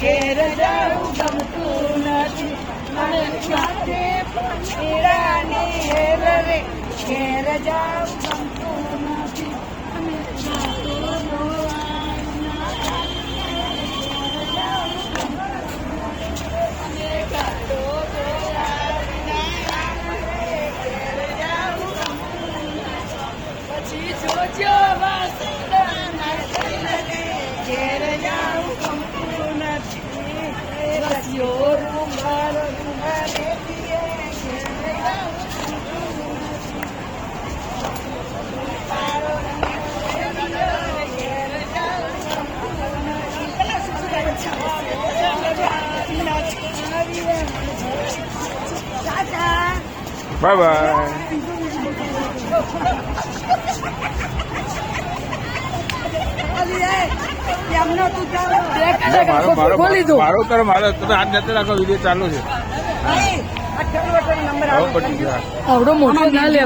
ઘેર જાવું ગમતું નથી મને સાથે પીડાની હેર રે ઘેર જાવું ગમતું નથી અમે ગાતો પછી જોજો ઘેર જાવું ગમતું નથી રસિયો રૂમાલ રૂમાલે દીએ ઘેર જાવું ગમતું નથી તારો ઘેર જાવું ગમતું નથી બાય બાય. મારો કરો મારો તમે હાથ જતા રાખો વિડીયો ચાલુ છે. નંબર હવે પટી ગયા. આવડો મોટો ના લેવા.